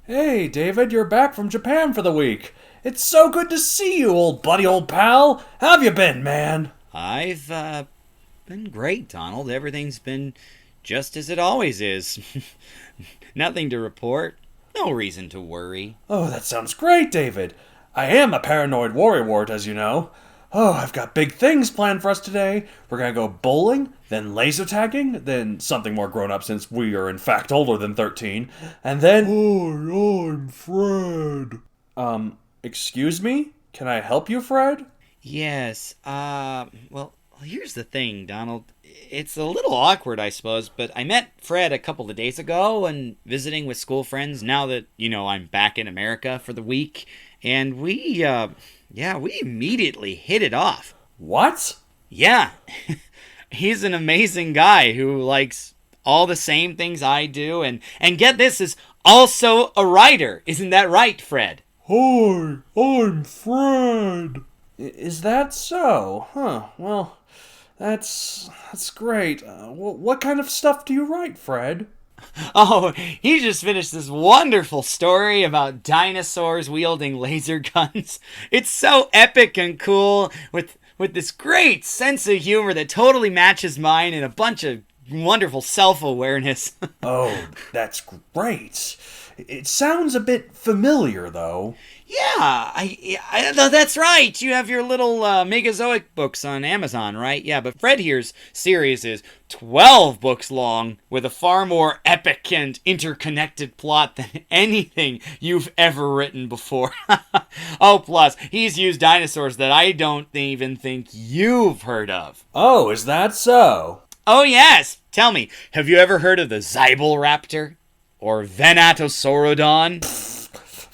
Hey, David, you're back from Japan for the week. It's so good to see you, old buddy, old pal. How have you been, man? I've been great, Donald. Everything's been just as it always is. Nothing to report. No reason to worry. Oh, that sounds great, David. I am a paranoid worrywart, as you know. Oh, I've got big things planned for us today. We're gonna go bowling, then laser tagging, then something more grown up since we are in fact older than 13, and then... Hi, I'm Fred. Excuse me? Can I help you, Fred? Yes, well, here's the thing, Donald. It's a little awkward, I suppose, but I met Fred a couple of days ago and visiting with school friends now that, I'm back in America for the week. And we immediately hit it off. What? Yeah. He's an amazing guy who likes all the same things I do. And get this, is also a writer. Isn't that right, Fred? Hi, I'm Fred. Is that so? Huh, well, that's great. What kind of stuff do you write, Fred? Oh, he just finished this wonderful story about dinosaurs wielding laser guns. It's so epic and cool, with this great sense of humor that totally matches mine and a bunch of wonderful self-awareness. Oh, that's great. It sounds a bit familiar, though. Yeah, I that's right. You have your little Megazoic books on Amazon, right? Yeah, but Fred here's series is 12 books long with a far more epic and interconnected plot than anything you've ever written before. Oh, plus, he's used dinosaurs that I don't even think you've heard of. Oh, is that so? Oh, yes. Tell me, have you ever heard of the Zybelraptor? Or Venatosaurodon?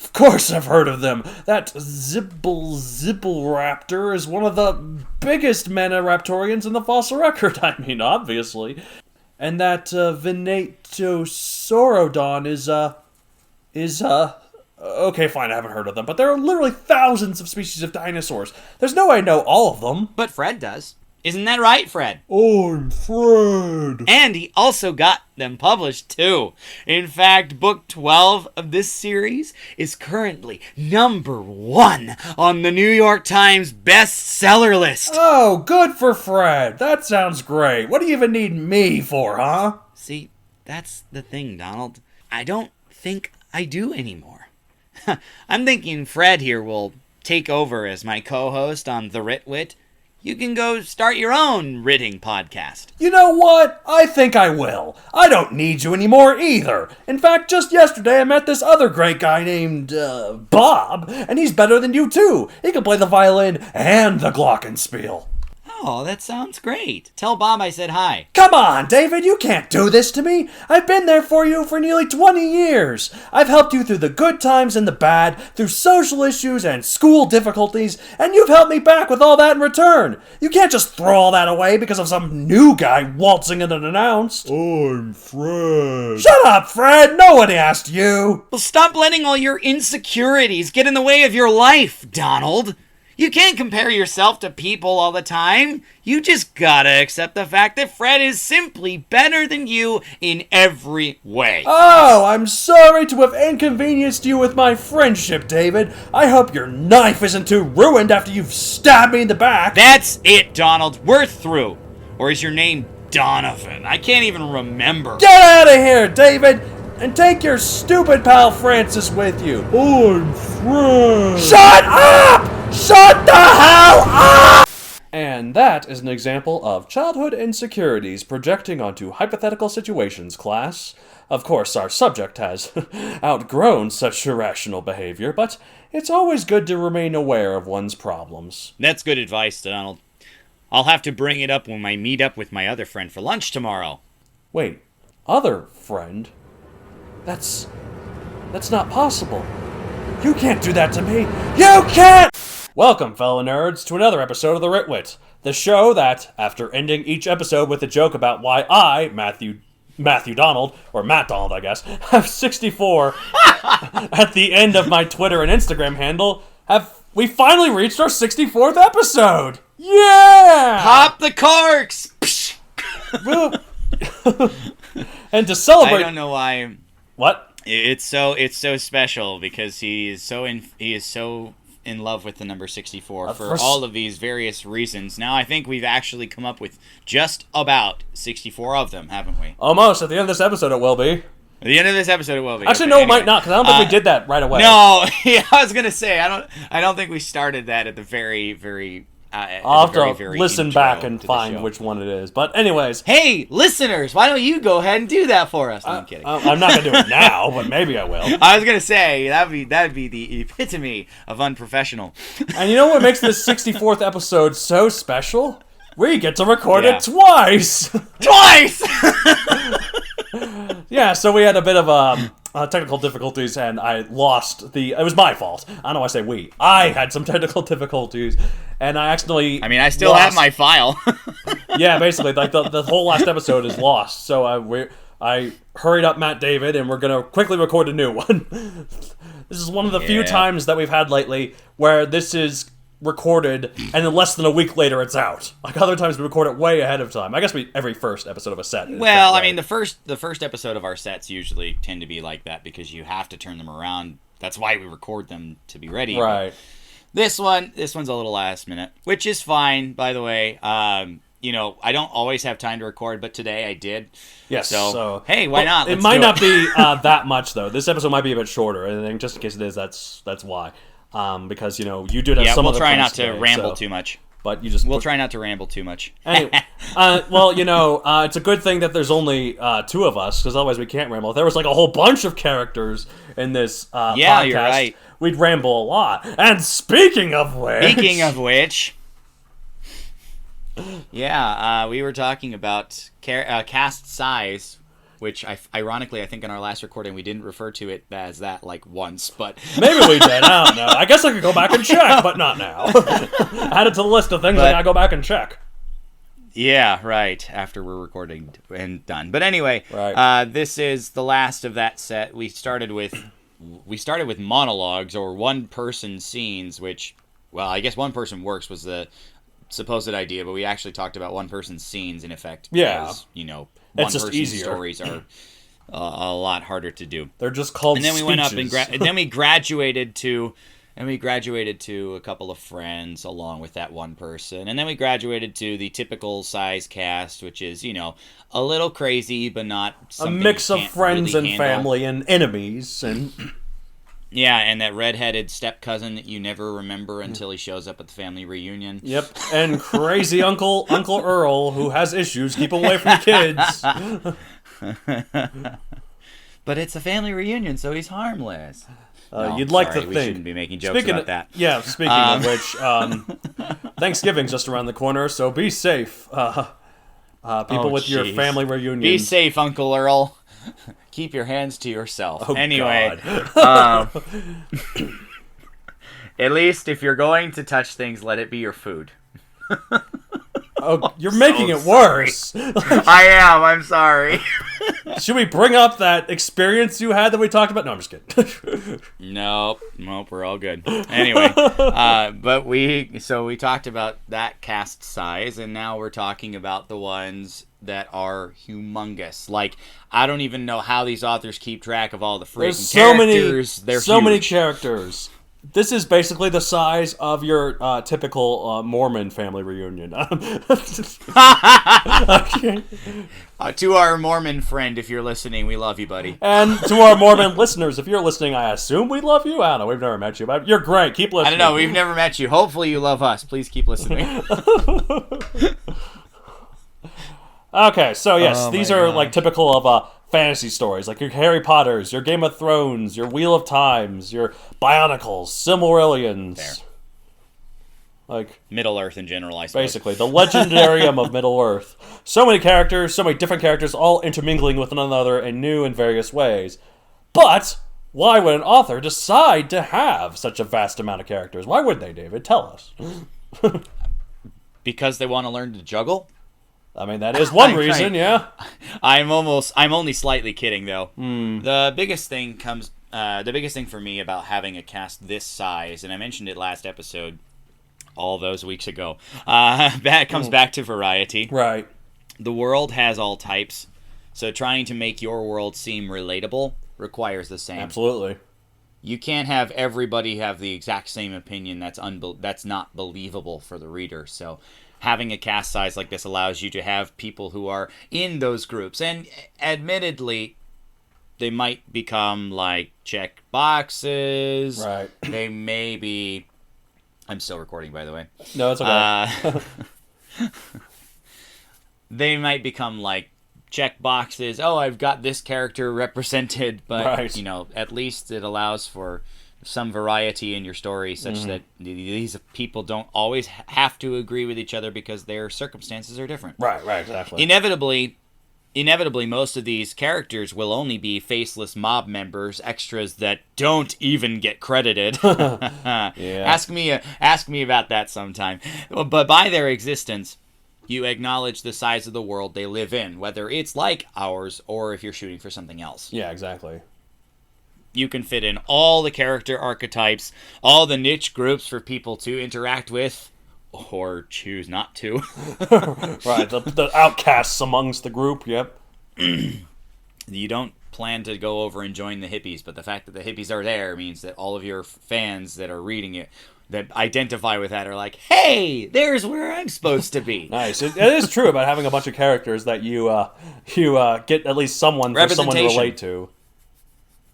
Of course I've heard of them. That Zibble-Raptor is one of the biggest Maniraptorians in the fossil record. I mean, obviously. And that Venatosaurodon is okay, fine, I haven't heard of them. But there are literally thousands of species of dinosaurs. There's no way I know all of them. But Fred does. Isn't that right, Fred? I'm Fred. And he also got them published, too. In fact, book 12 of this series is currently #1 on the New York Times bestseller list. Oh, good for Fred. That sounds great. What do you even need me for, huh? See, that's the thing, Donald. I don't think I do anymore. I'm thinking Fred here will take over as my co-host on The Ritwit. You can go start your own writing podcast. You know what? I think I will. I don't need you anymore either. In fact, just yesterday I met this other great guy named, Bob, and he's better than you too. He can play the violin and the glockenspiel. Oh, that sounds great. Tell Bob I said hi. Come on, David, you can't do this to me. I've been there for you for nearly 20 years. I've helped you through the good times and the bad, through social issues and school difficulties, and you've helped me back with all that in return. You can't just throw all that away because of some new guy waltzing in unannounced. I'm Fred. Shut up, Fred. Nobody asked you. Well, stop letting all your insecurities get in the way of your life, Donald. You can't compare yourself to people all the time. You just gotta accept the fact that Fred is simply better than you in every way. Oh, I'm sorry to have inconvenienced you with my friendship, David. I hope your knife isn't too ruined after you've stabbed me in the back. That's it, Donald. We're through. Or is your name Donovan? I can't even remember. Get out of here, David! And take your stupid pal Francis with you. I'm Fred. Shut up! Shut the hell up! And that is an example of childhood insecurities projecting onto hypothetical situations, class. Of course, our subject has outgrown such irrational behavior, but it's always good to remain aware of one's problems. That's good advice, Donald. I'll have to bring it up when I meet up with my other friend for lunch tomorrow. Wait, other friend? That's not possible. You can't do that to me. You can't! Welcome, fellow nerds, to another episode of The Ritwit, the show that, after ending each episode with a joke about why I, Matthew Donald, or Matt Donald, I guess, have 64 at the end of my Twitter and Instagram handle, we finally reached our 64th episode! Yeah! Pop the corks! And to celebrate... I don't know why... What? It's so special because he is so in love with the number 64 for all of these various reasons. Now I think we've actually come up with just about 64 of them, haven't we? Almost. At the end of this episode, it will be. At the end of this episode, it will be. Actually, no, it might not, because I don't think we did that right away. No, yeah, I was gonna say I don't think we started that at the very. I'll have to listen back and find which one it is. But anyways, hey, listeners, why don't you go ahead and do that for us? No, I'm kidding. I'm not gonna do it now, but maybe I will. I was gonna say that'd be the epitome of unprofessional. And you know what makes this 64th episode so special? We get to record it twice. Twice. Yeah, so we had a bit of technical difficulties, and I lost the... It was my fault. I don't know why I say we. I had some technical difficulties, and I accidentally... I mean, I still have my file. Yeah, basically, like the whole last episode is lost. So I hurried up Matt David, and we're going to quickly record a new one. This is one of the few times that we've had lately where this is recorded, and then less than a week later it's out. Like other times we record it way ahead of time. I guess every first episode of a set. Well, I mean, the first episode of our sets usually tend to be like that because you have to turn them around. That's why we record them to be ready. Right. This one's a little last minute, which is fine, by the way. You know, I don't always have time to record, but today I did. Yes. So hey, why not? It might not be that much though. This episode might be a bit shorter, and then just in case it is, that's why. Because you know you do have some. We'll other try not today, to ramble too much. But you just we'll try not to ramble too much. Anyway, well, you know, it's a good thing that there's only two of us, because otherwise we can't ramble. If there was like a whole bunch of characters in this podcast, you're right. We'd ramble a lot. And speaking of which, we were talking about cast size. Which, ironically, I think in our last recording we didn't refer to it as that like once, but maybe we did. I don't know. I guess I could go back and check, but not now. Add it to the list of things I gotta go back and check. Yeah, right. After we're recording and done. But anyway, this is the last of that set. We started with monologues or one-person scenes, which, well, I guess one-person works was the supposed idea, but we actually talked about one-person scenes in effect. Because, you know. It's just easier. Stories are a lot harder to do. They're just called speeches. And then we went up and then we graduated to a couple of friends along with that one person. And then we graduated to the typical size cast, which is, you know, a little crazy, but not something a mix of friends really and family and enemies and yeah, and that redheaded step cousin that you never remember until he shows up at the family reunion. Yep, and crazy Uncle Earl who has issues. Keep him away from the kids. But it's a family reunion, so he's harmless. You'd like to we think. Shouldn't be making jokes about that. Yeah, speaking of which, Thanksgiving's just around the corner, so be safe. People with your family reunion. Be safe, Uncle Earl. Keep your hands to yourself. Oh, anyway, at least if you're going to touch things, let it be your food. Oh, you're making it worse. I am. I'm sorry. Should we bring up that experience you had that we talked about? No, I'm just kidding. Nope, we're all good. Anyway, but we talked about that cast size, and now we're talking about the ones that are humongous. Like, I don't even know how these authors keep track of all the freaking characters. There's so many characters. This is basically the size of your typical Mormon family reunion. Okay. To our Mormon friend, if you're listening, we love you, buddy. And to our Mormon listeners, if you're listening, I assume we love you. I don't know. We've never met you, but you're great. Keep listening. I don't know. We've never met you. Hopefully you love us. Please keep listening. Okay, so yes, these are like typical of fantasy stories, like your Harry Potters, your Game of Thrones, your Wheel of Times, your Bionicles, Silmarillions. Fair. Like Middle Earth in general, I suppose. Basically, the legendarium of Middle Earth. So many characters, so many different characters, all intermingling with one another in new and various ways. But why would an author decide to have such a vast amount of characters? Why would they, David? Tell us. Because they want to learn to juggle? I mean, that is one reason, yeah. I'm only slightly kidding, though. The biggest thing for me about having a cast this size, and I mentioned it last episode, all those weeks ago, that comes back to variety. Right. The world has all types, so trying to make your world seem relatable requires the same. Absolutely. You can't have everybody have the exact same opinion. That's not believable for the reader. So having a cast size like this allows you to have people who are in those groups. And admittedly, they might become like check boxes. Right. They may be... I'm still recording, by the way. No, it's okay. They might become like check boxes. Oh, I've got this character represented, but right. At least it allows for some variety in your story, such that these people don't always have to agree with each other because their circumstances are different. Right, exactly. Inevitably, most of these characters will only be faceless mob members, extras that don't even get credited. Yeah. Ask me about that sometime. But by their existence, you acknowledge the size of the world they live in, whether it's like ours or if you're shooting for something else. Yeah, exactly. You can fit in all the character archetypes, all the niche groups for people to interact with, or choose not to. Right, the outcasts amongst the group, yep. You don't plan to go over and join the hippies, but the fact that the hippies are there means that all of your fans that are reading it that identify with that are like, hey, there's where I'm supposed to be. Nice. It is true about having a bunch of characters that you get at least someone for someone to relate to.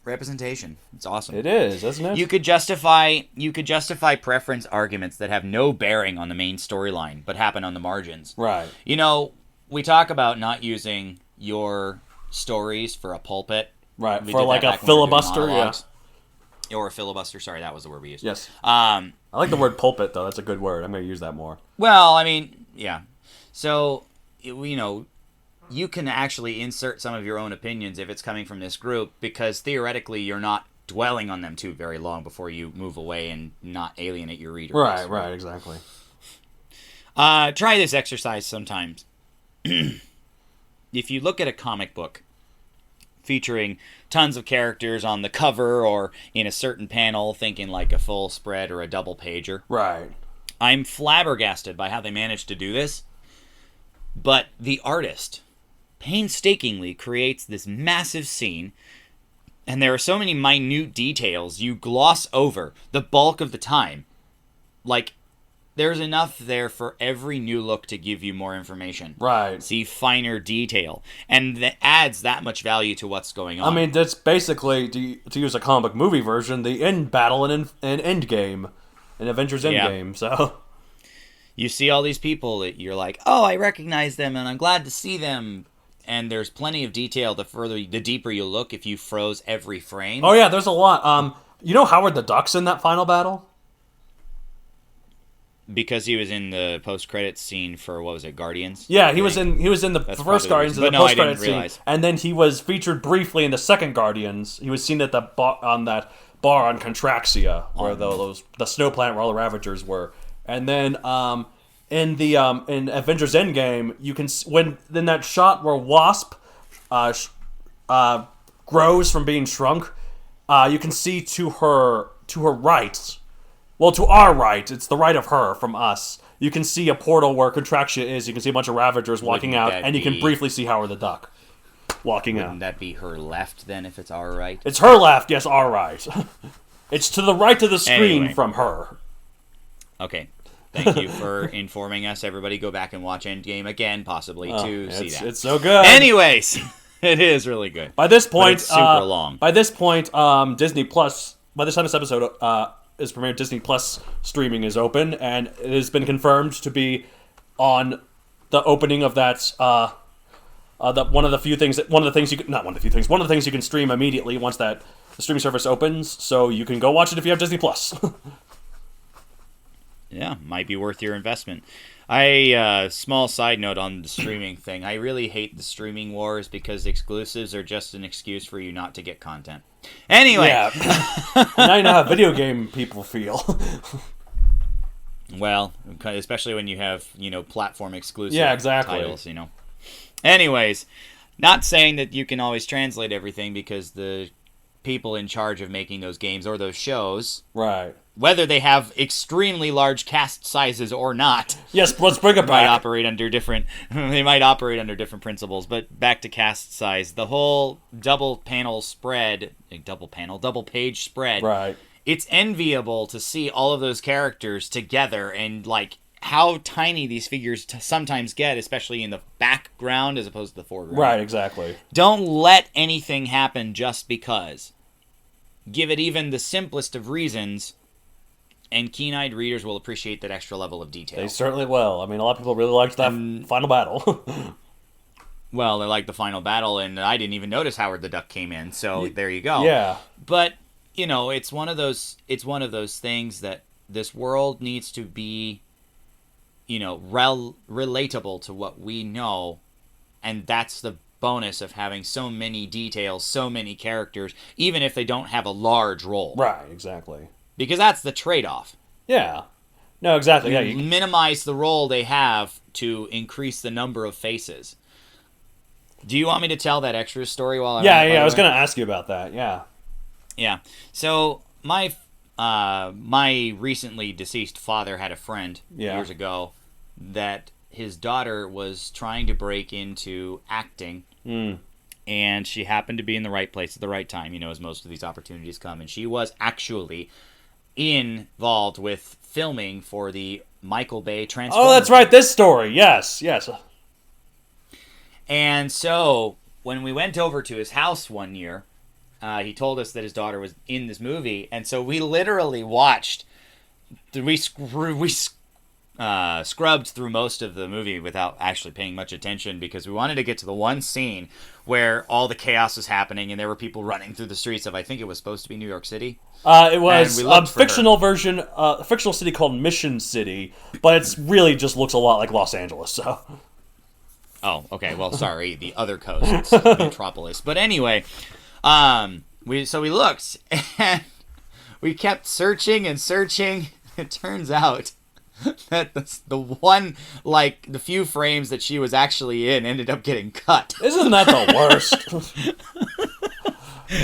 Representation. It's awesome. It is, isn't it? You could justify preference arguments that have no bearing on the main storyline, but happen on the margins. Right. You know, we talk about not using your stories for a pulpit. Right, for like a filibuster, yeah. Or a filibuster, sorry, that was the word we used. Yes. I like the word pulpit, though. That's a good word. I'm going to use that more. Well, I mean, yeah. So, you know, you can actually insert some of your own opinions if it's coming from this group, because theoretically you're not dwelling on them too very long before you move away and not alienate your reader. Right, exactly. Try this exercise sometimes. If you look at a comic book featuring tons of characters on the cover or in a certain panel, thinking like a full spread or a double pager. Right. I'm flabbergasted by how they managed to do this. But the artist painstakingly creates this massive scene, and there are so many minute details you gloss over the bulk of the time. Like, there's enough there for every new look to give you more information. Right. See finer detail. And that adds that much value to what's going on. I mean, that's basically, to use a comic book movie version, the end battle in Endgame. In Avengers Endgame, so... You see all these people that you're like, oh, I recognize them, and I'm glad to see them. And there's plenty of detail the deeper you look if you froze every frame. Oh, yeah, there's a lot. You know Howard the Duck's in that final battle? Because he was in the post-credits scene for, what was it, Guardians? Yeah, he was in the first Guardians and the post-credits scene, and then he was featured briefly in the second Guardians. He was seen at the on that bar on Contraxia, where the snow planet where all the Ravagers were. And then in Avengers Endgame, you can when in that shot where Wasp grows from being shrunk, you can see to her right. Well, to our right, it's the right of her from us. You can see a portal where Contraxia is. You can see a bunch of Ravagers walking out, and you can briefly see Howard the Duck walking out. Wouldn't that be her left, then, if it's our right? It's her left, yes, our right. It's to the right of the screen from her. Okay. Thank you for informing us. Everybody go back and watch Endgame again, possibly, to see that. It's so good. Anyways, it is really good. By this point, it's super long. By this point, Disney Plus, by this time this episode is premiered, Disney Plus streaming is open, and it has been confirmed to be on the opening of that. One of the things you can stream immediately once that the streaming service opens, so you can go watch it if you have Disney Plus. Yeah, might be worth your investment. Small side note on the streaming thing. I really hate the streaming wars because exclusives are just an excuse for you not to get content. Anyway. Yeah. Now you know how video game people feel. Well, especially when you have, platform exclusive titles, Anyways, not saying that you can always translate everything because the people in charge of making those games or those shows right whether they have extremely large cast sizes or not. Yes, let's bring it Might back. operate under different. They might operate under different principles. But back to cast size, the whole double page spread. Right. It's enviable to see all of those characters together and like how tiny these figures sometimes get, especially in the background as opposed to the foreground. Right, exactly. Don't let anything happen just because. Give it even the simplest of reasons, and keen-eyed readers will appreciate that extra level of detail. They certainly will. I mean, a lot of people really liked that final battle. Well, they liked the final battle, and I didn't even notice Howard the Duck came in, so there you go. Yeah. But, you know, it's one of those things that this world needs to be, you know, relatable to what we know, and that's the bonus of having so many details, so many characters, even if they don't have a large role. Right, exactly. Because that's the trade-off. Yeah. No, exactly. You Yeah, minimize the role they have to increase the number of faces. Do you want me to tell that extra story while I'm I was going to ask you about that. Yeah. Yeah. So my recently deceased father had a friend years ago that his daughter was trying to break into acting. And she happened to be in the right place at the right time, you know, as most of these opportunities come. And she was actually involved with filming for the Michael Bay Transformers. Oh, that's right. This story. Yes. And so when we went over to his house one year, he told us that his daughter was in this movie. And so we literally watched. We scrubbed through most of the movie without actually paying much attention because we wanted to get to the one scene where all the chaos was happening and there were people running through the streets of, I think it was supposed to be New York City. It was a fictional version, a fictional city called Mission City, but it's really just looks a lot like Los Angeles, so. Oh, okay. Well, sorry, the other coast, it's Metropolis. But anyway, we looked and we kept searching and searching. It turns out that the few frames that she was actually in ended up getting cut. Isn't that the worst?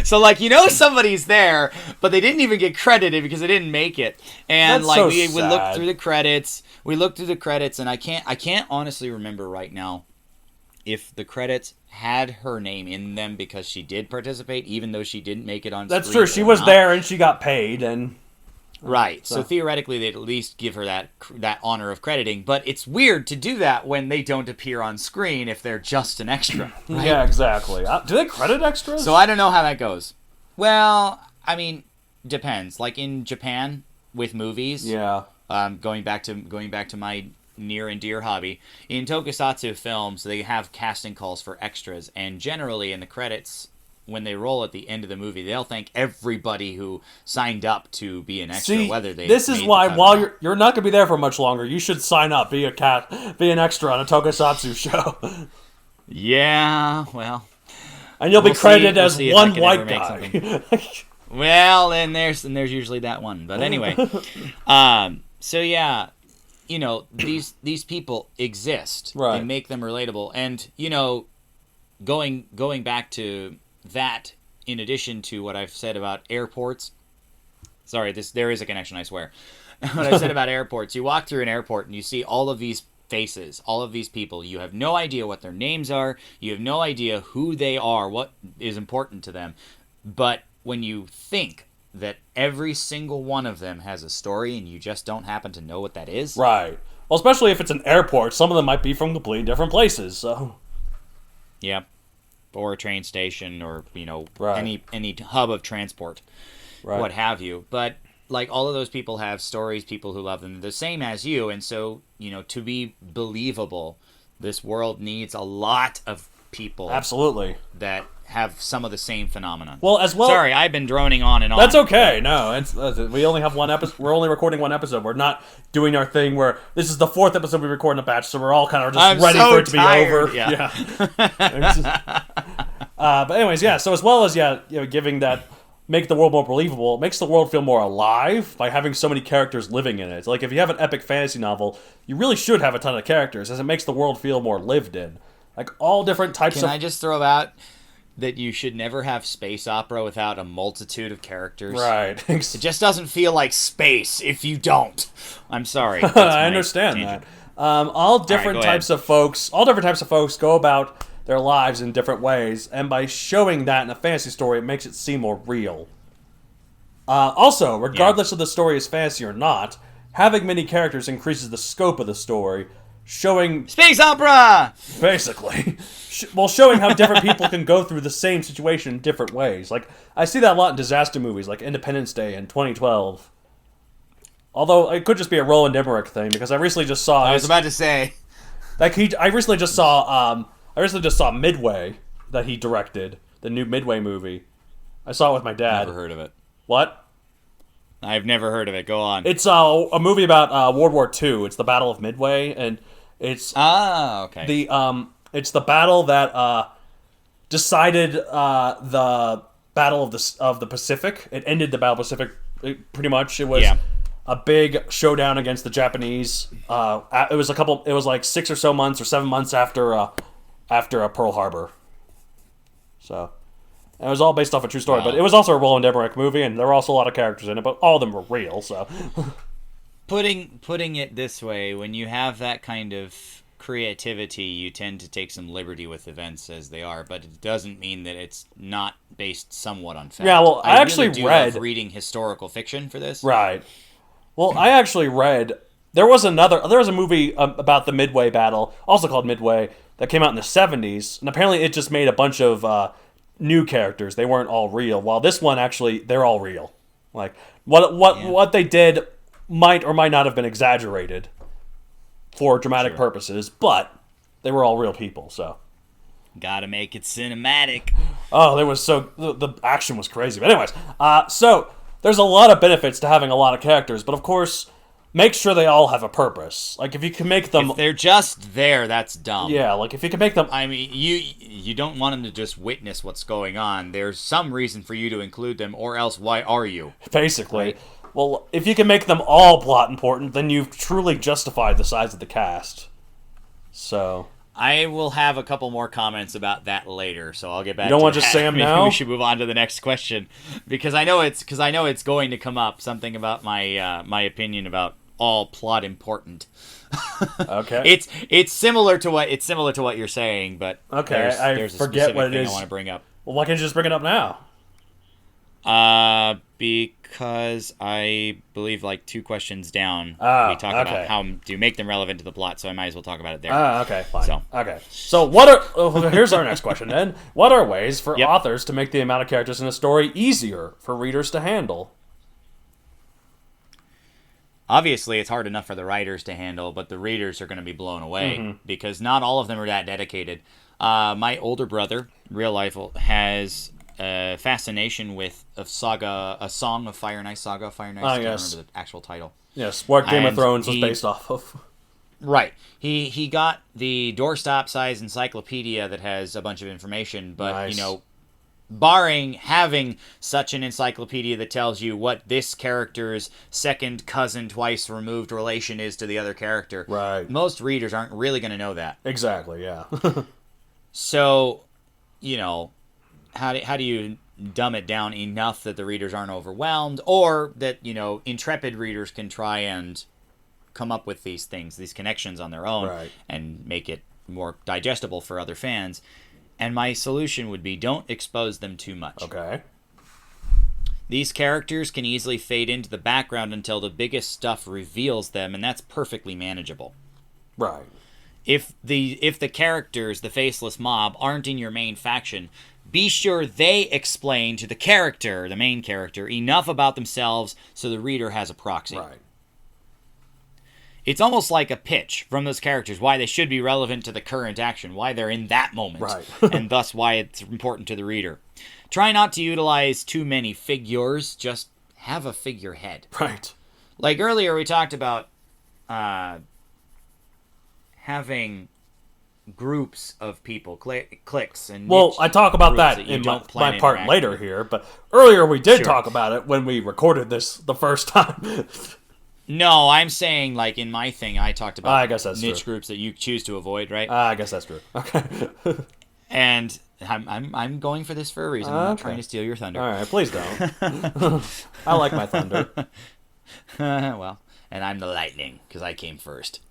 So, like, you know somebody's there, but they didn't even get credited because they didn't make it. And That's like so we sad. looked through the credits. We looked through the credits, and I can't honestly remember right now if the credits had her name in them because she did participate, even though she didn't make it on screen. That's true. She was there and she got paid, and right. So theoretically, they'd at least give her that honor of crediting. But it's weird to do that when they don't appear on screen if they're just an extra. Right? Yeah, exactly. Do they credit extras? So I don't know how that goes. Well, I mean, depends. Like in Japan with movies. Yeah. Going back to my near and dear hobby, in tokusatsu films, they have casting calls for extras, and generally in the credits, when they roll at the end of the movie, they'll thank everybody who signed up to be an extra. See, whether they this is made why the cut while or not. you're not gonna be there for much longer, you should sign up, be an extra on a tokusatsu show, Yeah, well, and you'll be credited as see if one I can white ever make guy. well, and there's usually that one. But anyway, so yeah, you know, these people exist. Right. They make them relatable, and you know, going back to that, in addition to what I've said about airports. Sorry, there is a connection, I swear. What I said about airports, you walk through an airport and you see all of these faces, all of these people. You have no idea what their names are. You have no idea who they are, what is important to them. But when you think that every single one of them has a story and you just don't happen to know what that is. Right. Well, especially if it's an airport, some of them might be from completely different places, so. Yep. Or a train station, or, you know, Right. any hub of transport, Right. what have you. But, like, all of those people have stories, people who love them the same as you, and so, you know, to be believable, this world needs a lot of people Absolutely. that have some of the same phenomenon. Well, as well. Sorry, I've been droning on and on. That's okay. No, we only have one episode. We're only recording one episode. We're not doing our thing where this is the fourth episode we record in a batch, so we're all kind of just I'm ready so for it to tired. be over. Yeah. But anyways, yeah. So as well as giving that, make the world more believable. It makes the world feel more alive by having so many characters living in it. Like if you have an epic fantasy novel, you really should have a ton of characters, as it makes the world feel more lived in. Like all different types Can of. I just throw out? that you should never have space opera without a multitude of characters. Right. It just doesn't feel like space if you don't. I'm sorry. I understand tangent. that. All different go types of folks go about their lives in different ways, and by showing that in a fantasy story, it makes it seem more real. Also, regardless of the story is fantasy or not, having many characters increases the scope of the story, showing... Space opera! Basically. Showing how different people can go through the same situation in different ways. Like, I see that a lot in disaster movies, like Independence Day in 2012. Although, it could just be a Roland Emmerich thing, because I recently just saw... I was about to say... Like, I recently just saw Midway, that he directed, the new Midway movie. I saw it with my dad. Never heard of it. What? I've never heard of it. Go on. It's a movie about World War II. It's the Battle of Midway, and it's... okay. It's the battle that decided the Battle of the Pacific. It ended the Battle of the Pacific, pretty much. It was a big showdown against the Japanese. It was like 6 or so months or 7 months after Pearl Harbor. So it was all based off a true story, but it was also a Roland Emmerich movie, and there were also a lot of characters in it, but all of them were real. So putting it this way, when you have that kind of creativity, you tend to take some liberty with events as they are, but it doesn't mean that it's not based somewhat on fact. Yeah, well, I actually really read love reading historical fiction for this. Right. Well, I actually read there was a movie about the Midway battle, also called Midway, that came out in the 70s, and apparently it just made a bunch of new characters. They weren't all real. While this one actually they're all real. Like what they did might or might not have been exaggerated for dramatic purposes, but they were all real people, so. Gotta make it cinematic. Oh, the action was crazy. But anyways, so there's a lot of benefits to having a lot of characters, but of course, make sure they all have a purpose. Like, if you can make them... If they're just there, that's dumb. Yeah, like, if you can make them... I mean, you don't want them to just witness what's going on. There's some reason for you to include them, or else why are you? Basically. Right? Well, if you can make them all plot important, then you've truly justified the size of the cast. So... I will have a couple more comments about that later, so I'll get back to that. You don't want to just say them now? We should move on to the next question, because I know it's going to come up, something about my opinion about all plot important. Okay. It's similar to what you're saying, but okay, there's I forget a what it thing is. I want to bring up. Well, why can't you just bring it up now? Because I believe like 2 questions down, we talk about how do you make them relevant to the plot, so I might as well talk about it there. Okay, fine. So here's our next question then. What are ways for authors to make the amount of characters in a story easier for readers to handle? Obviously, it's hard enough for the writers to handle, but the readers are going to be blown away because not all of them are that dedicated. My older brother, real life, has a fascination with a Song of Fire and Ice, Saga of Fire and Ice. I can't remember the actual title. Yes, what Game of Thrones was based off of. Right. He got the doorstop size encyclopedia that has a bunch of information, but barring having such an encyclopedia that tells you what this character's second cousin twice removed relation is to the other character, right, most readers aren't really going to know that. Exactly, yeah. So, how do you dumb it down enough that the readers aren't overwhelmed, or that, intrepid readers can try and come up with these things, these connections on their own, right, and make it more digestible for other fans? And my solution would be, don't expose them too much. Okay. These characters can easily fade into the background until the biggest stuff reveals them, and that's perfectly manageable. Right. If the characters, the faceless mob, aren't in your main faction, be sure they explain to the main character, enough about themselves so the reader has a proxy. Right. It's almost like a pitch from those characters, why they should be relevant to the current action, why they're in that moment, right. and thus why it's important to the reader. Try not to utilize too many figures, just have a figurehead. Right. Like earlier we talked about having groups of people, cliques, and I talk about that in my part later here, but earlier we did talk about it when we recorded this the first time. No, I'm saying, like, in my thing, I talked about I guess that's niche true. groups that you choose to avoid, right? I guess that's true. Okay. And I'm going for this for a reason. I'm not trying to steal your thunder. All right, please don't. I like my thunder. Well, and I'm the lightning because I came first.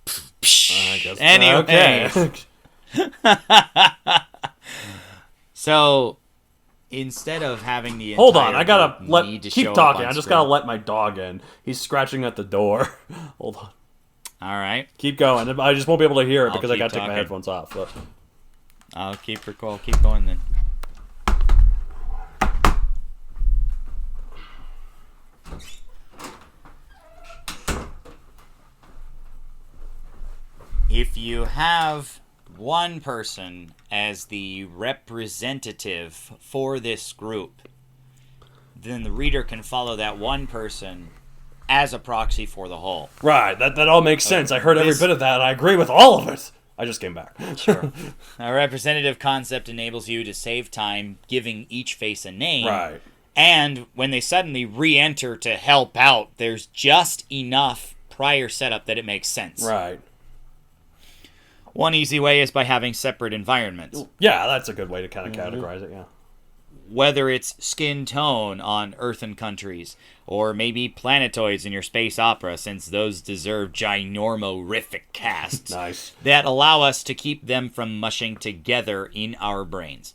I guess. Anyway. Okay. So instead of having the Hold on, I gotta keep talking. I just gotta let my dog in. He's scratching at the door. Hold on. All right. Keep going. I just won't be able to hear it I'll because I keep gotta take my talking. headphones off. But... I'll keep going then. If you have one person as the representative for this group, then the reader can follow that one person as a proxy for the whole. Right, that all makes sense. I heard every bit of that, and I agree with all of it. I just came back. Sure. A representative concept enables you to save time giving each face a name. Right. And when they suddenly re-enter to help out, there's just enough prior setup that it makes sense. Right. One easy way is by having separate environments. Yeah, that's a good way to kind of categorize it, yeah. Whether it's skin tone on earthen countries, or maybe planetoids in your space opera, since those deserve ginormorific casts. Nice. That allow us to keep them from mushing together in our brains.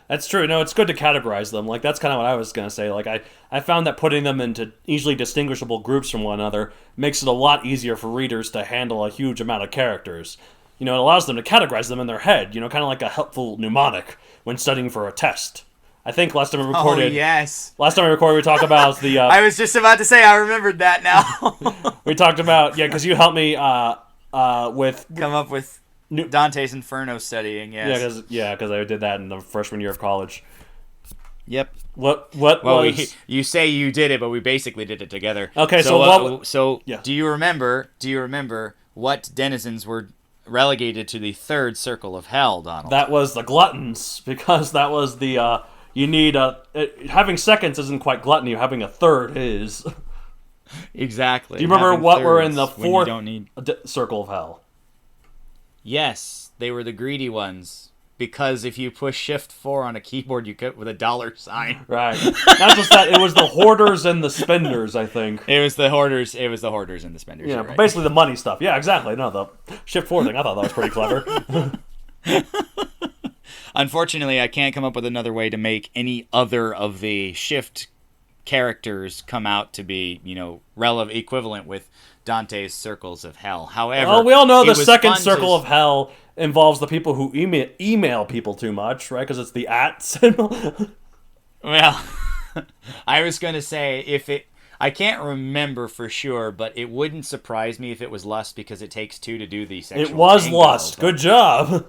That's true. No, it's good to categorize them. Like, that's kind of what I was going to say. Like, I found that putting them into easily distinguishable groups from one another makes it a lot easier for readers to handle a huge amount of characters. You know, it allows them to categorize them in their head, you know, kind of like a helpful mnemonic when studying for a test. I think last time we recorded... Oh, yes. Last time we recorded, we talked about the... I was just about to say, I remembered that now. We talked about... Yeah, because you helped me with... Come up with Dante's Inferno studying, yes. Yeah, because I did that in the freshman year of college. Yep. What well, was... you say you did it, but we basically did it together. Okay, yeah. Do you remember what denizens were relegated to the third circle of hell, Donald? That was the gluttons, because that was the... you need having seconds isn't quite gluttony. Having a third is. Exactly. Do you remember having what were in the fourth circle of hell? Yes, they were the greedy ones. Because if you push Shift 4 on a keyboard, you get with a $sign. Right. Not just that. It was the hoarders and the spenders. I think it was the hoarders. It was the hoarders and the spenders. Yeah, right. Basically the money stuff. Yeah, exactly. No, the Shift 4 thing. I thought that was pretty clever. Unfortunately, I can't come up with another way to make any other of the Shift characters come out to be, relevant, equivalent with Dante's Circles of Hell. However, well, we all know the second circle of hell involves the people who email people too much, right? Because it's the @ symbol. Well, I was going to say, I can't remember for sure, but it wouldn't surprise me if it was lust because it takes two to do the sexual It was tango, lust. but... Good job.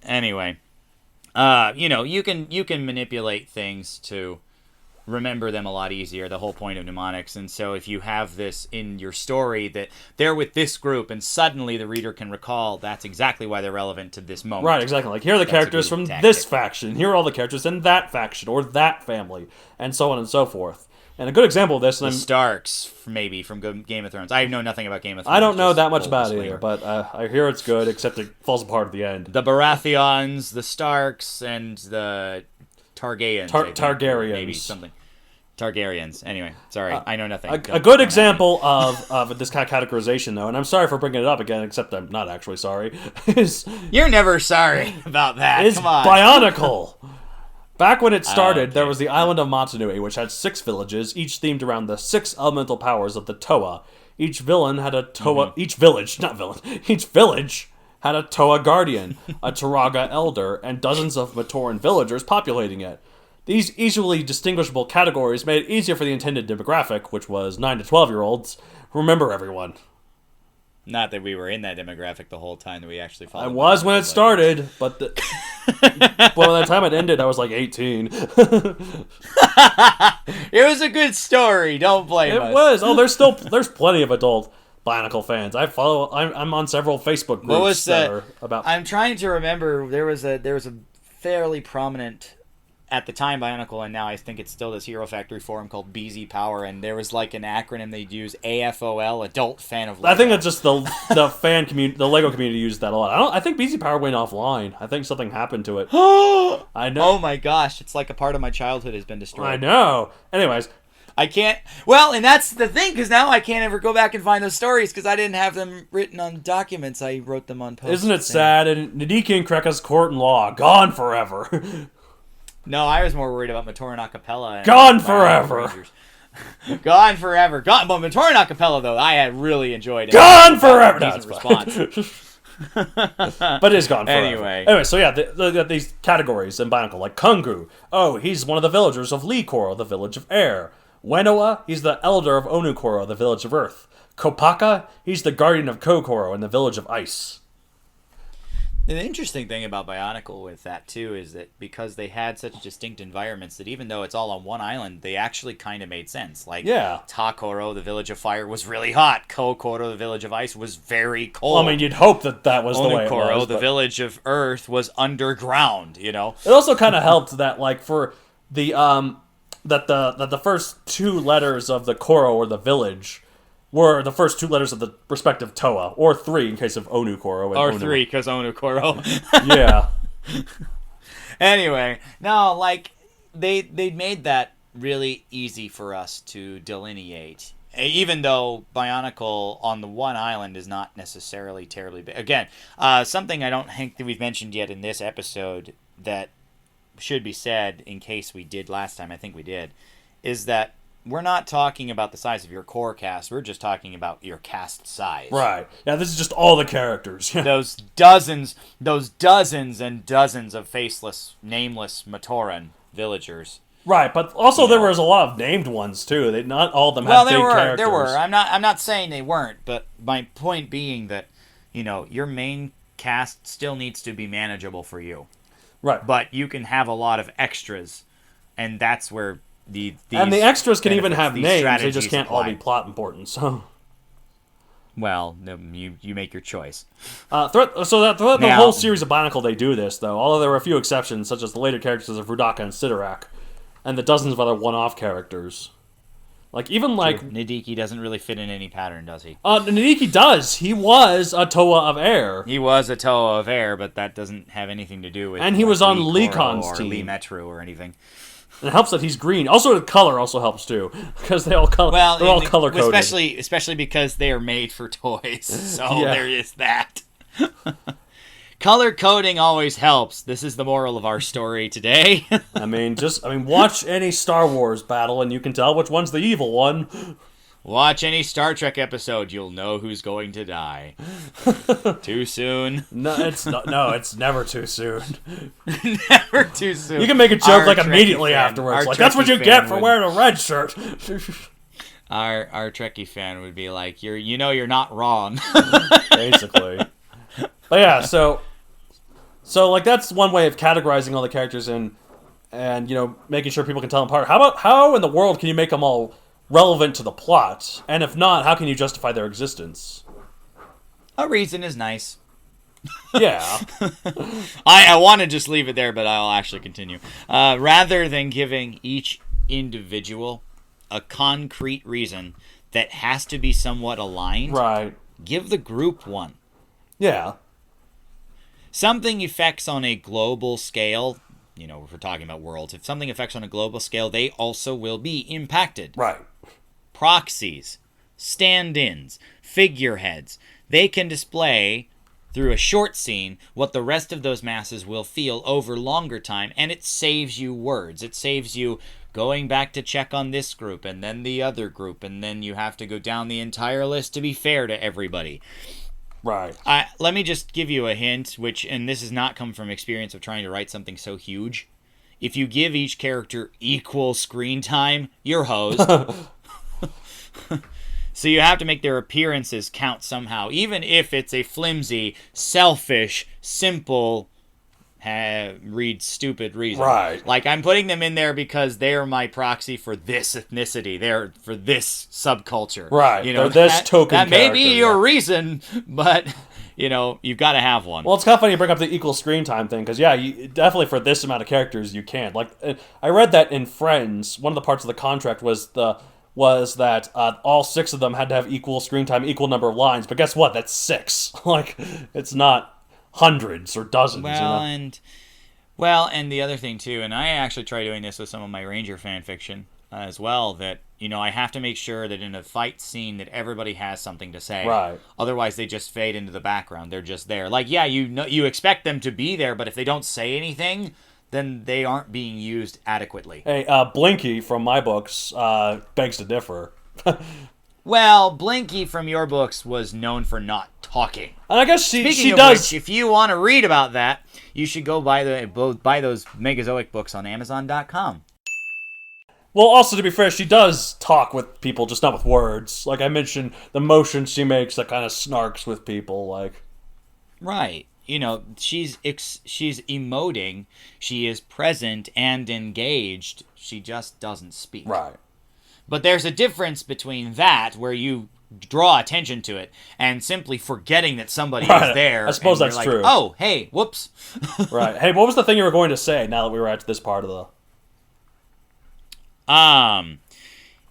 Anyway, you can manipulate things to remember them a lot easier, the whole point of mnemonics. And so if you have this in your story that they're with this group and suddenly the reader can recall that's exactly why they're relevant to this moment. Right, exactly. Like, here are the characters from this faction. Here are all the characters in that faction or that family, and so on and so forth. And a good example of this... The Starks, maybe, from Game of Thrones. I know nothing about Game of Thrones. I don't know that much about it either, but I hear it's good, except it falls apart at the end. The Baratheons, the Starks, and the Targaryens. Targaryens. Maybe something. Targaryens. Anyway, sorry, I know nothing. A good example of this kind of categorization, though, and I'm sorry for bringing it up again, except I'm not actually sorry, You're never sorry about that. Come on. Bionicle. Back when it started, there was the island of Motunui, which had 6 villages, each themed around the 6 elemental powers of the Toa. Each village had a Toa guardian, a Turaga elder, and dozens of Matoran villagers populating it. These easily distinguishable categories made it easier for the intended demographic, which was 9 to 12-year-olds, remember everyone. Not that we were in that demographic the whole time that we actually followed. I was when it started, but by the time it ended, I was like 18. It was a good story. Don't blame us. It was. Oh, there's plenty of adult Bionicle fans. I'm on several Facebook groups what was that are about. I'm trying to remember. There was a fairly prominent at the time Bionicle, and now I think it still does, Hero Factory forum called BZ Power, and there was like an acronym they'd use, AFOL, Adult Fan of Lego. I think that's just the fan community, the Lego community used that a lot. I think BZ Power went offline. I think something happened to it. I know. Oh my gosh, it's like a part of my childhood has been destroyed. I know. Anyways. I can't... Well, and that's the thing, because now I can't ever go back and find those stories, because I didn't have them written on documents. I wrote them on posts. Isn't it sad? And Nadiki and Kreka's court and law, gone forever. No, I was more worried about Matoran Acapella. And gone forever. Gone forever. But Matoran Acapella, though, I had really enjoyed it. Gone forever! No, response. But it is gone forever. Anyway, so yeah, they got these categories in Bionicle, like Kungu. Oh, he's one of the villagers of Likoro, the village of air. Wenoa, he's the elder of Onukoro, the village of earth. Kopaka, he's the guardian of Kokoro in the village of ice. The interesting thing about Bionicle with that, too, is that because they had such distinct environments that even though it's all on one island, they actually kind of made sense. Like, Takoro, the village of fire, was really hot. Kokoro, the village of ice, was very cold. Well, I mean, you'd hope that was the way it was. Onukoro, the village of earth, was underground, you know? It also kind of helped that, like, for the, that the first two letters of the Koro, or the village, were the first two letters of the respective Toa, or three in case of Onukoro. Or three, because Onukoro. Yeah. Anyway, no, like, they made that really easy for us to delineate. Even though Bionicle on the one island is not necessarily terribly big. Again, something I don't think that we've mentioned yet in this episode that should be said in case we did last time, I think we did, is that we're not talking about the size of your core cast. We're just talking about your cast size. Right. Yeah, this is just all the characters. those dozens and dozens of faceless, nameless Matoran villagers. Right, but also there was a lot of named ones too. Not all of them had big characters. There were. I'm not saying they weren't, but my point being that, your main cast still needs to be manageable for you. Right. But you can have a lot of extras, and that's where the extras can even have names. They just can't all be plot important. So, well, you make your choice. Throughout the whole series of Bionicle, they do this though. Although there were a few exceptions, such as the later characters of Rudaka and Sidorak, and the dozens of other one-off characters. Nadiki doesn't really fit in any pattern, does he? Nadiki does. He was a Toa of Air. He was a Toa of Air, but that doesn't have anything to do with. And he was on Likon's team, or Lee Metru, or anything. And it helps that he's green. Also, the color also helps too, because they all color. Well, they're all color coded. Especially because they are made for toys. So there is that. Color coding always helps. This is the moral of our story today. Watch any Star Wars battle and you can tell which one's the evil one. Watch any Star Trek episode, you'll know who's going to die. Too soon? No, it's not. No, it's never too soon. Never too soon. You can make a joke immediately afterwards. That's what you get for wearing a red shirt. Our Trekkie fan would be like, you're not wrong. Basically. But yeah, so that's one way of categorizing all the characters and making sure people can tell them apart. How in the world can you make them all relevant to the plot? And if not, how can you justify their existence? A reason is nice. Yeah. I want to just leave it there, but I'll actually continue. Rather than giving each individual a concrete reason that has to be somewhat aligned, right, give the group one. Yeah. Something affects on a global scale, if we're talking about worlds, if something affects on a global scale, they also will be impacted. Right. Proxies, stand-ins, figureheads, they can display through a short scene what the rest of those masses will feel over longer time, and it saves you words. It saves you going back to check on this group and then the other group, and then you have to go down the entire list to be fair to everybody. Right. Let me just give you a hint, and this has not come from experience of trying to write something so huge. If you give each character equal screen time, you're hosed. So you have to make their appearances count somehow, even if it's a flimsy, selfish, simple, read stupid reason. Right. Like, I'm putting them in there because they're my proxy for this ethnicity. They're for this subculture. Right. They're this token that may character, be your reason, but you've got to have one. Well, it's kind of funny you bring up the equal screen time thing, because, yeah, definitely for this amount of characters, you can. Like, I read that in Friends, one of the parts of the contract was that all 6 of them had to have equal screen time, equal number of lines, but guess what? That's 6. Like, it's not hundreds or dozens, and the other thing, too, and I actually try doing this with some of my Ranger fan fiction as well, that, I have to make sure that in a fight scene that everybody has something to say. Right. Otherwise, they just fade into the background. They're just there. Like, yeah, you expect them to be there, but if they don't say anything, then they aren't being used adequately. Hey, Blinky from my books begs to differ. Well, Blinky from your books was known for not talking. And I guess she Speaking of does. Which, if you want to read about that, you should go buy those Megazoic books on Amazon.com. Well, also, to be fair, she does talk with people, just not with words. Like I mentioned, the motion she makes that kind of snarks with people, like... Right. She's emoting, she is present and engaged, she just doesn't speak. Right. But there's a difference between that, where you draw attention to it, and simply forgetting that somebody is there. I suppose that's like, true. Oh, hey, whoops. Right. Hey, what was the thing you were going to say now that we were at this part of the...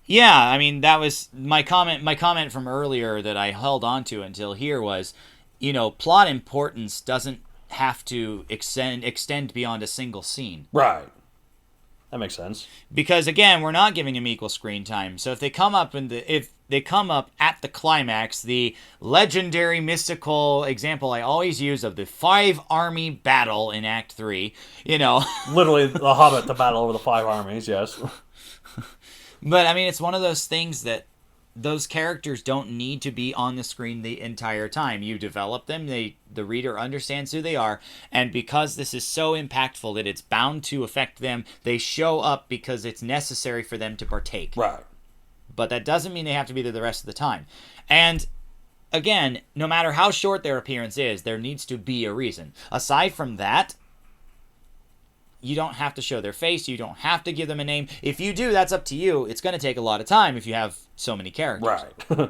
Yeah, I mean, that was my comment. My comment from earlier that I held on to until here was, plot importance doesn't have to extend beyond a single scene. Right. That makes sense. Because again, we're not giving them equal screen time. So if they come up at the climax, the legendary mystical example I always use of the 5-army battle in Act 3, Literally the Hobbit, the battle over the 5 armies, yes. But, I mean, it's one of those things that those characters don't need to be on the screen the entire time. You develop them, the reader understands who they are, and because this is so impactful that it's bound to affect them, they show up because it's necessary for them to partake. Right. But that doesn't mean they have to be there the rest of the time. And, again, no matter how short their appearance is, there needs to be a reason. Aside from that, you don't have to show their face. You don't have to give them a name. If you do, that's up to you. It's going to take a lot of time if you have so many characters. Right.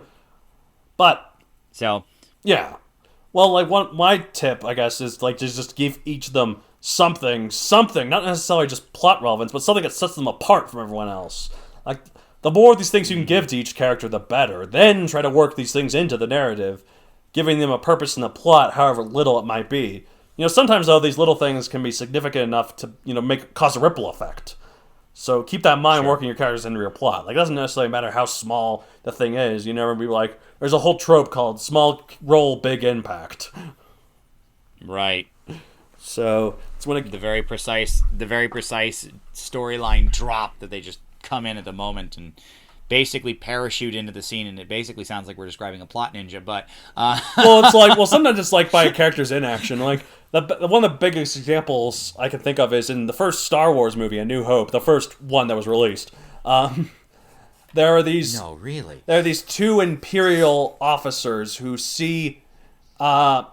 But... So... Yeah. Well, like, my tip, I guess, is, like, to just give each of them something, not necessarily just plot relevance, but something that sets them apart from everyone else. Like, the more of these things you can give to each character, the better. Then try to work these things into the narrative, giving them a purpose in the plot, however little it might be. Sometimes, though, these little things can be significant enough to, cause a ripple effect. So keep that in mind working your characters into your plot. Like, it doesn't necessarily matter how small the thing is. You never be like, there's a whole trope called small role, big impact. Right. So it's when the very precise storyline drop that they just come in at the moment and basically parachute into the scene, and it basically sounds like we're describing a plot ninja, but... Well, it's like, sometimes it's like by characters in action. Like, one of the biggest examples I can think of is in the first Star Wars movie, A New Hope, the first one that was released. There are these... No, really? There are these 2 Imperial officers who see C-3PO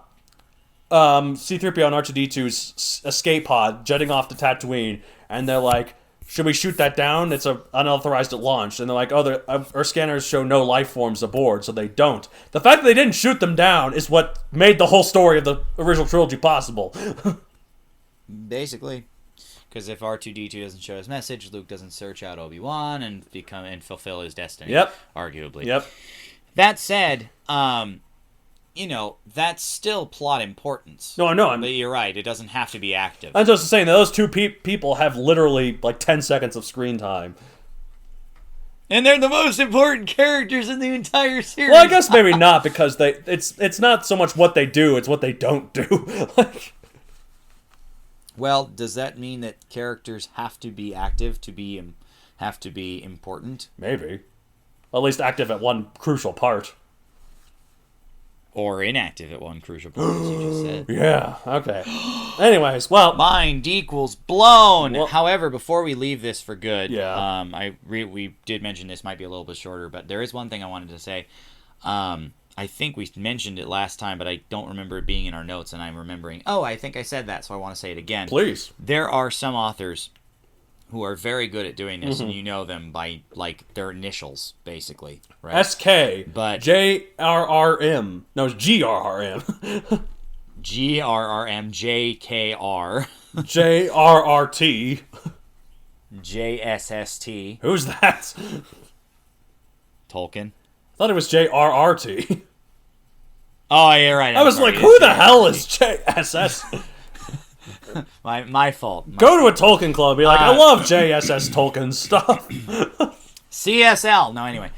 and R2-D2's escape pod jetting off to Tatooine, and they're like, should we shoot that down? It's unauthorized at launch. And they're like, our scanners show no life forms aboard, so they don't. The fact that they didn't shoot them down is what made the whole story of the original trilogy possible. Basically. Because if R2-D2 doesn't show his message, Luke doesn't search out Obi-Wan and fulfill his destiny. Yep. Arguably. Yep. That said, that's still plot importance. No, I know. But you're right. It doesn't have to be active. I'm just saying that those 2 people have literally like 10 seconds of screen time. And they're the most important characters in the entire series. Well, I guess maybe not, because it's not so much what they do, it's what they don't do. Well, does that mean that characters have to be active have to be important? Maybe. At least active at one crucial part. Or inactive at one crucial point, as you just said. Yeah, okay. Anyways, well... Mind equals blown! Well, however, before we leave this for good, yeah. We did mention this might be a little bit shorter, but there is one thing I wanted to say. I think we mentioned it last time, but I don't remember it being in our notes, and I'm remembering, I think I said that, so I want to say it again. Please. There are some authors who are very good at doing this, and you know them by, like, their initials, basically, right? S.K. But J.R.R.M. No, it's G.R.R.M. G-R-R-M-J-K-R. J.R.R.T. J-S-S-T. Who's that? Tolkien. I thought it was J.R.R.T. Oh, yeah, right. I was like, who the hell is J.S.S.? My fault. Go to a Tolkien club and be like, I love J.S.S. Tolkien stuff. CSL. No, anyway.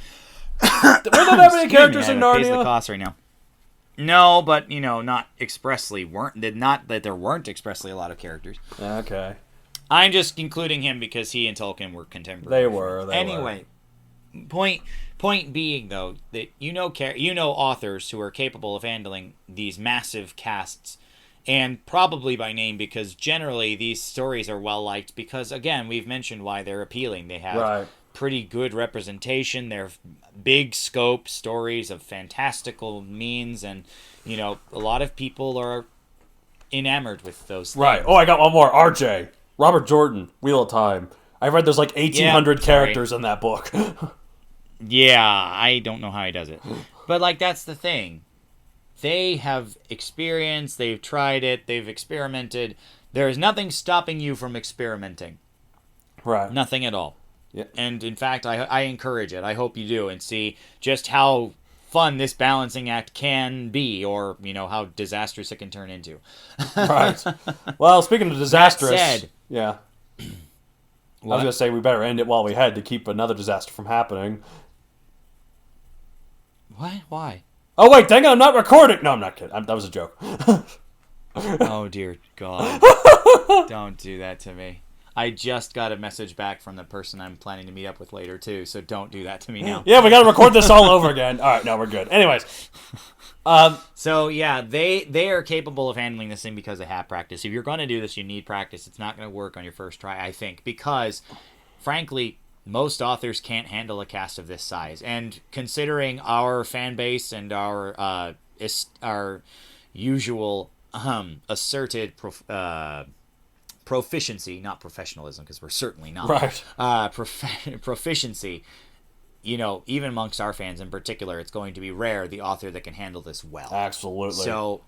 We don't have any characters in Pays the Narnia. cost right now. No, but, not expressly not that there weren't expressly a lot of characters. Okay. I'm just including him because he and Tolkien were contemporary. They were. Anyway, point being, though, that authors who are capable of handling these massive casts, and probably by name, because generally these stories are well liked because, again, we've mentioned why they're appealing. They have pretty good representation. They're big scope stories of fantastical means, and a lot of people are enamored with those things. Right. Oh, I got one more. RJ. Robert Jordan, Wheel of Time. I read there's like 1,800 characters in that book. Yeah, I don't know how he does it. But, like, that's the thing. They have experience, they've tried it, they've experimented. There is nothing stopping you from experimenting. Right. Nothing at all. Yeah. And, in fact, I encourage it. I hope you do, and see just how fun this balancing act can be, or, how disastrous it can turn into. Right. Well, speaking of disastrous... That said... Yeah. I was going to say we better end it while we had to keep another disaster from happening. What? Why? Oh, wait, dang it, I'm not recording! No, I'm not kidding. That was a joke. Oh, dear God. Don't do that to me. I just got a message back from the person I'm planning to meet up with later, too, so don't do that to me now. Yeah, we got to record this all over again. All right, no, we're good. Anyways. So, yeah, they are capable of handling this thing because they have practice. If you're going to do this, you need practice. It's not going to work on your first try, I think, because, frankly, most authors can't handle a cast of this size. And considering our fan base and our usual asserted proficiency, not professionalism, because we're certainly not. Right. Proficiency, even amongst our fans in particular, it's going to be rare the author that can handle this well. Absolutely. So,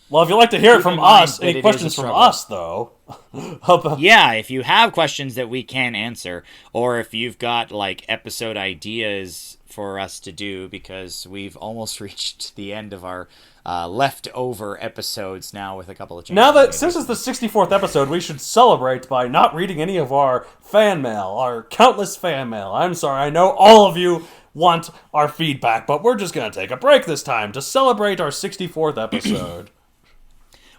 well, if you'd like to hear it from us, any questions from us, though? Yeah, if you have questions that we can answer, or if you've got, like, episode ideas for us to do, because we've almost reached the end of our leftover episodes now with a couple of changes. Now that, since it's the 64th episode, we should celebrate by not reading any of our fan mail, our countless fan mail. I'm sorry, I know all of you want our feedback, but we're just going to take a break this time to celebrate our 64th episode.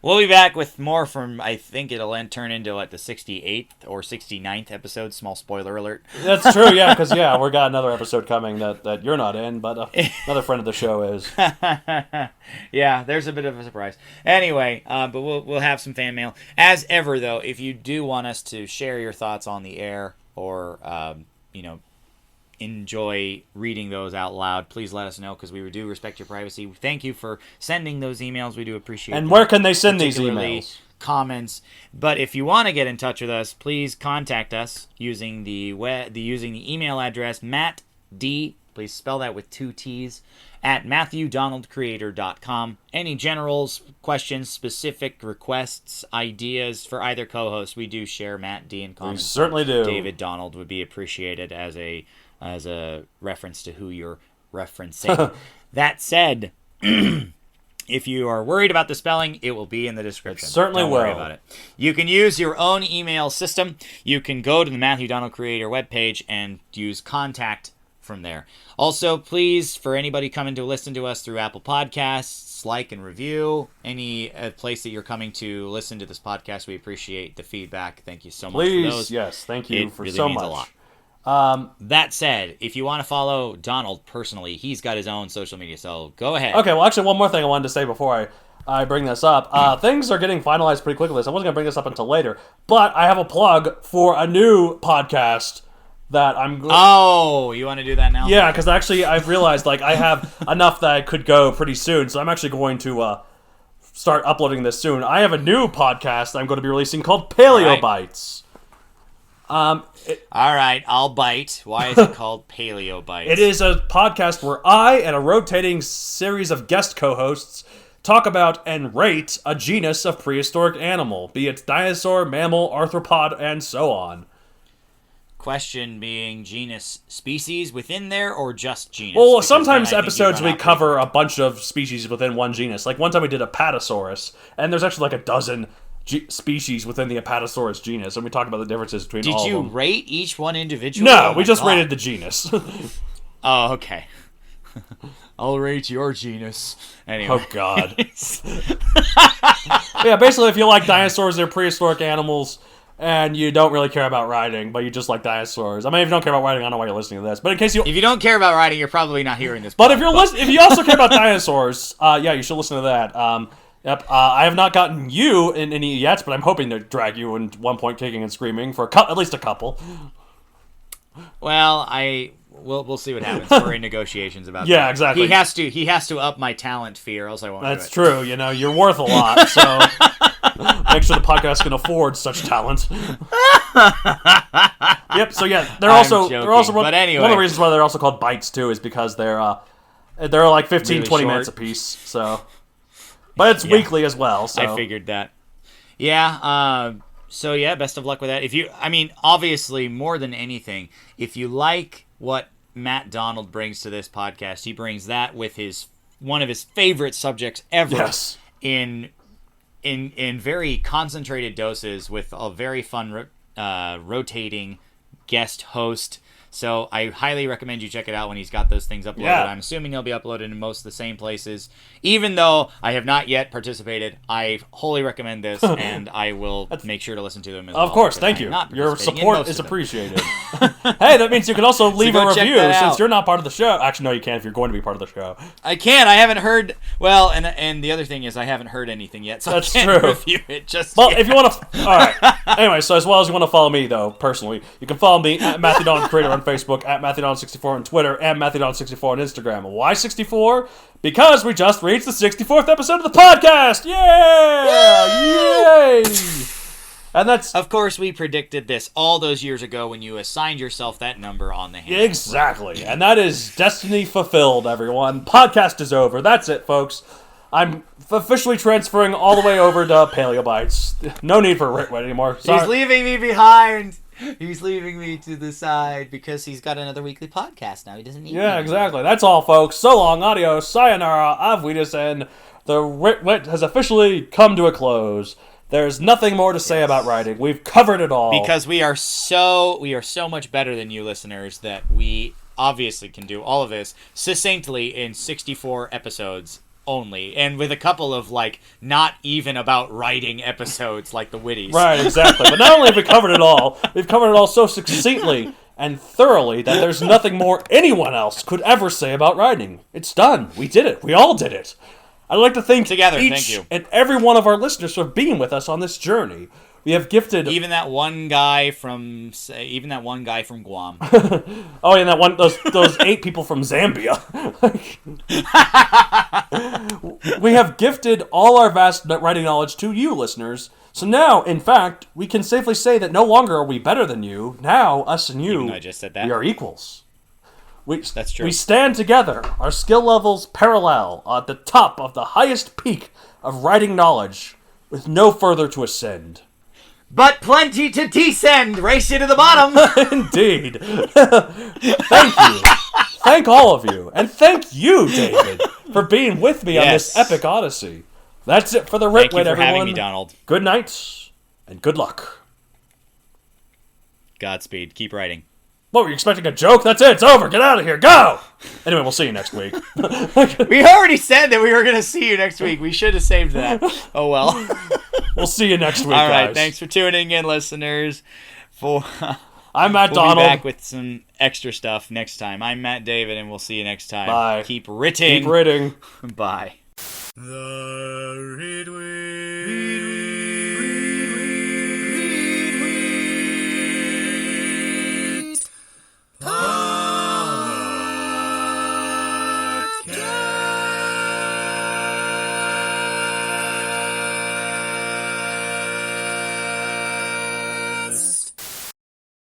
We'll be back with more from, I think it'll turn into, like, the 68th or 69th episode. Small spoiler alert. That's true, yeah, because, we got another episode coming that you're not in, but another friend of the show is. Yeah, there's a bit of a surprise. Anyway, but we'll have some fan mail. As ever, though, if you do want us to share your thoughts on the air or, enjoy reading those out loud, please let us know, because we do respect your privacy. Thank you for sending those emails. We do appreciate it. And where can they send these emails? Comments. But if you want to get in touch with us, please contact us using the email address Matt D. Please spell that with 2 T's at MatthewDonaldCreator.com. Any general questions, specific requests, ideas for either co-host, we do share Matt D in comments. We certainly do. David Donald would be appreciated as a reference to who you're referencing. That said, if you are worried about the spelling, it will be in the description. It certainly Don't worry about it. You can use your own email system. You can go to the Matthew Donald Creator webpage and use contact from there. Also, please, for anybody coming to listen to us through Apple Podcasts, like and review any place that you're coming to listen to this podcast. We appreciate the feedback. Thank you so much for those. Yes, thank you It really so means much. A lot. That said, if you want to follow Donald personally, he's got his own social media, so go ahead. Okay, well, actually, one more thing I wanted to say before I bring this up. Things are getting finalized pretty quickly, so I wasn't going to bring this up until later, but I have a plug for a new podcast that I'm... Oh, you want to do that now? Yeah, because actually I've realized, I have enough that I could go pretty soon, so I'm actually going to start uploading this soon. I have a new podcast I'm going to be releasing called Paleo Bites. All right, I'll bite. Why is it called Paleo Bites? It is a podcast where I and a rotating series of guest co-hosts talk about and rate a genus of prehistoric animal, be it dinosaur, mammal, arthropod, and so on. Question being genus species within there or just genus? Well, Because sometimes then I think you episodes run we out cover a bunch of species within one genus. Like one time we did Apatosaurus, and there's actually like a dozen species within the Apatosaurus genus, and we talked about the differences between all of them. Did you rate each one individually? No, Oh we my just God. rated the genus. Oh, okay. I'll rate your genus. Anyway. Oh, God. Yeah, basically, if you like dinosaurs, they're prehistoric animals, and you don't really care about riding, but you just like dinosaurs. I mean, if you don't care about riding, I don't know why you're listening to this. But in case you... If you don't care about riding, you're probably not hearing this. But if you're if you also care about dinosaurs, yeah, you should listen to that. Yep, I have not gotten you in any yet, but I'm hoping to drag you in one point kicking and screaming for at least a couple. Well, we'll see what happens. We're in negotiations about that. Yeah, exactly. He has to up my talent fee, or else I won't do it. That's true. You know, you're worth a lot, so make sure the podcast can afford such talent. Yep. So yeah, they're also but anyway. one of the reasons why they're also called bites too is because they're like 15, Really 20 short. minutes apiece. So, but it's weekly as well. So I figured that. Yeah. So yeah, best of luck with that. Obviously, more than anything, if you like what Matt Donald brings to this podcast, he brings that with one of his favorite subjects ever. Yes. In very concentrated doses with a very fun rotating guest host. So I highly recommend you check it out when he's got those things uploaded. Yeah. I'm assuming they'll be uploaded in most of the same places. Even though I have not yet participated, I wholly recommend this, and I will make sure to listen to them as well. Of course, because thank I am you. not Your participating in support most is of them. appreciated. Hey, that means you can also leave go a check review that since out. you're not part of the show. Actually, no, you can't if you're going to be part of the show. I can't. I haven't heard. Well, and the other thing is I haven't heard anything yet, so That's I can't true. review it just Well, yet. if you want to... All right. Anyway, so as well as you want to follow me, though, personally, you can follow me at Matthew Don Creator on Facebook, at MatthewDon64 on Twitter, and MatthewDon64 on Instagram. Why 64? Because we just reached the 64th episode of the podcast! Yeah! Yay! And that's... Of course, we predicted this all those years ago when you assigned yourself that number on the hand. Exactly. And that is destiny fulfilled, everyone. Podcast is over. That's it, folks. I'm officially transferring all the way over to Paleobites. No need for Ritwit anymore. Sorry. He's leaving me behind. He's leaving me to the side because he's got another weekly podcast now. He doesn't need me. Yeah, exactly. That's all, folks. So long, adios, sayonara, auf Wiedersehen. The Ritwit has officially come to a close. There's nothing more to say about writing. We've covered it all. Because we are so much better than you listeners that we obviously can do all of this succinctly in 64 episodes only, and with a couple of not even about writing episodes like the Witties. Right, exactly. But not only have we covered it all, we've covered it all so succinctly and thoroughly that there's nothing more anyone else could ever say about writing. It's done. We did it. We all did it. I'd like to thank Together, each thank you. and every one of our listeners for being with us on this journey. We have gifted... Even that one guy from Guam. Oh, and those 8 people from Zambia. We have gifted all our vast writing knowledge to you, listeners. So now, in fact, we can safely say that no longer are we better than you. Now, us and you, Even though I just said that. we are equals. That's true. We stand together, our skill levels parallel, at the top of the highest peak of writing knowledge, with no further to ascend. But plenty to descend! Race you to the bottom! Indeed. Thank you. Thank all of you. And thank you, David, for being with me on this epic odyssey. That's it for the Ritwit, everyone. Thank you for having me, Donald. Good night, and good luck. Godspeed. Keep writing. What, were you expecting a joke? That's it. It's over. Get out of here. Go! Anyway, we'll see you next week. We already said that we were going to see you next week. We should have saved that. Oh, well. We'll see you next week, All right. guys. Thanks for tuning in, listeners. I'm Matt We'll Donald. be back with some extra stuff next time. I'm Matt David, and we'll see you next time. Bye. Keep writing. Keep writing. Bye. The Ridway.